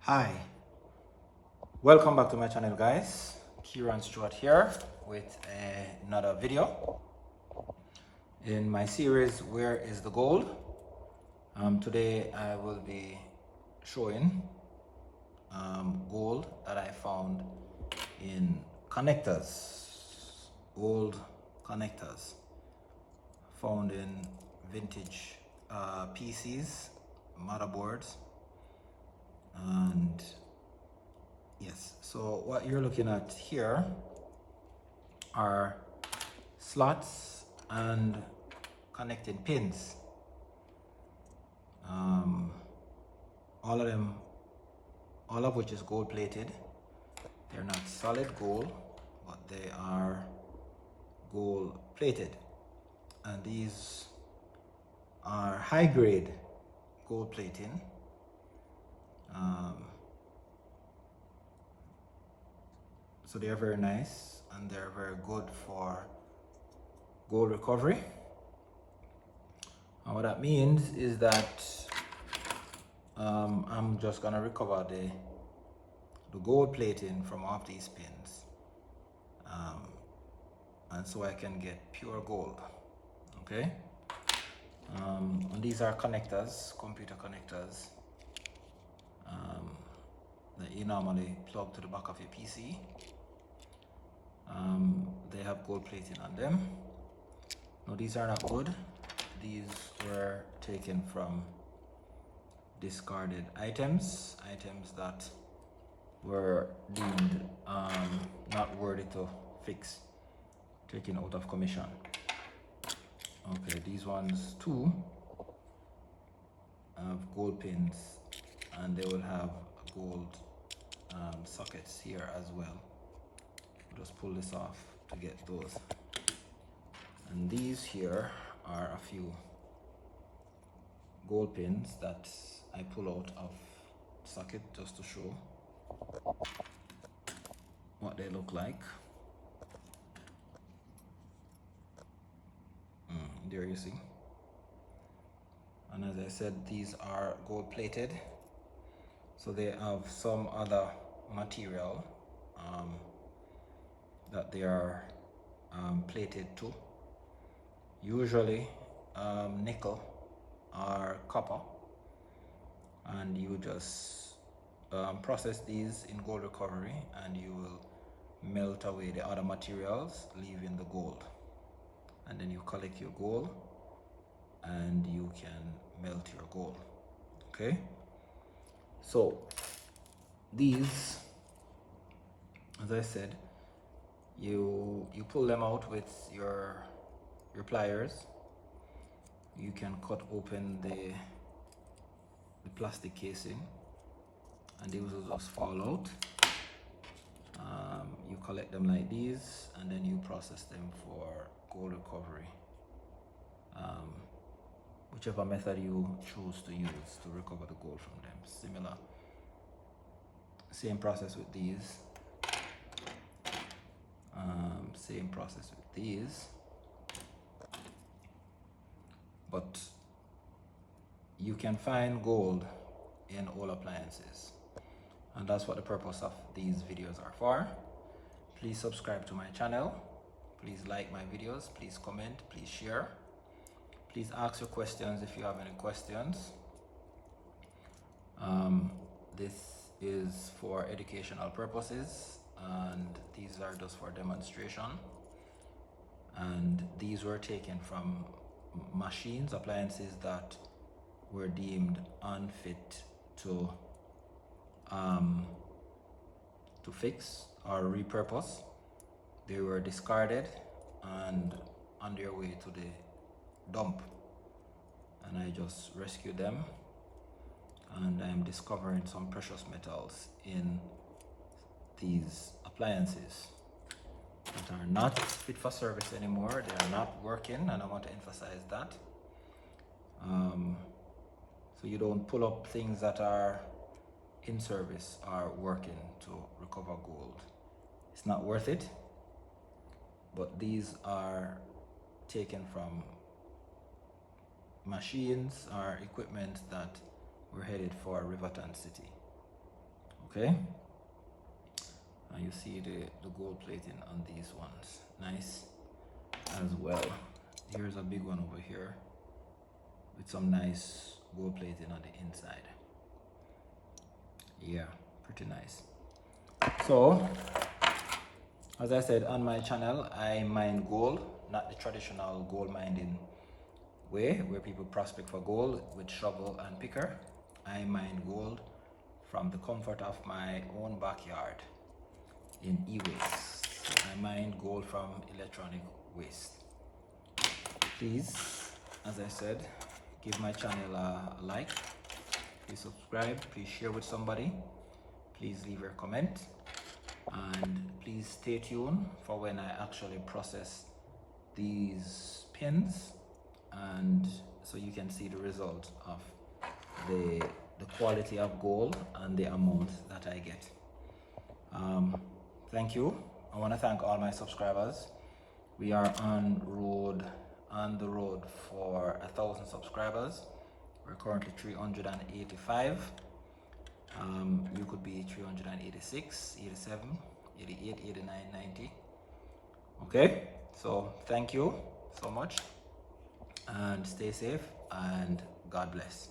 Hi, welcome back to my channel, guys. Kieran Stewart here with another video in my series Where is the Gold? Today I will be showing gold that I found in connectors, old connectors found in vintage PCs, motherboards, and yes, so what you're looking at here are slots and connecting pins. All of them, all of which is gold plated. They're not solid gold, but they are gold plated. And these are high grade gold plating. So they're very nice and they're very good for gold recovery. And what that means is that I'm just gonna recover the gold plating from off these pins, and so I can get pure gold. Okay. And these are connectors, computer connectors, that you normally plug to the back of your PC. They have gold plating on them. No, these are not good. These were taken from discarded items that were deemed not worthy to fix, taken out of commission. Okay, these ones too have gold pins, and they will have gold sockets here as well. Just pull this off to get those. And these here are a few gold pins that I pull out of socket just to show what they look like. There you see. And as I said, these are gold plated, so they have some other material that they are plated to, usually nickel or copper, and you just process these in gold recovery and you will melt away the other materials, leaving the gold, and then you collect your gold and you can melt your gold. Okay, so these, as I said, you pull them out with your pliers. You can cut open the plastic casing and these will just fall out. You collect them like these and then you process them for gold recovery, whichever method you choose to use to recover the gold from them. Same process with these, same process with these, but you can find gold in all appliances, and that's what the purpose of these videos are for. Please subscribe to my channel, please like my videos, please comment, please share, please ask your questions if you have any questions. This is for educational purposes and these are just for demonstration, and these were taken from machines, appliances that were deemed unfit to fix or repurpose. They were discarded and on their way to the dump, and I just rescued them, and I'm discovering some precious metals in these appliances that are not fit for service anymore. They are not working, and I want to emphasize that. So you don't pull up things that are in service or working to recover gold. It's not worth it. But these are taken from machines or equipment that were headed for Riverton City. Okay, and you see the gold plating on these ones, nice as well. Here's a big one over here with some nice gold plating on the inside. Yeah, pretty nice. So as I said, on my channel I mine gold, not the traditional gold mining way where people prospect for gold with shovel and picker. I mine gold from the comfort of my own backyard in e-waste. I mine gold from electronic waste. Please, as I said, give my channel a like, please subscribe, please share with somebody, please leave your comment, and please stay tuned for when I actually process these pins, and so you can see the result of the quality of gold and the amount that I get. Thank you. I want to thank all my subscribers. We are on the road for 1,000 subscribers. We're currently 385. You could be 386, 87, 88, 89, 90. Okay, so thank you so much, and stay safe, and God bless.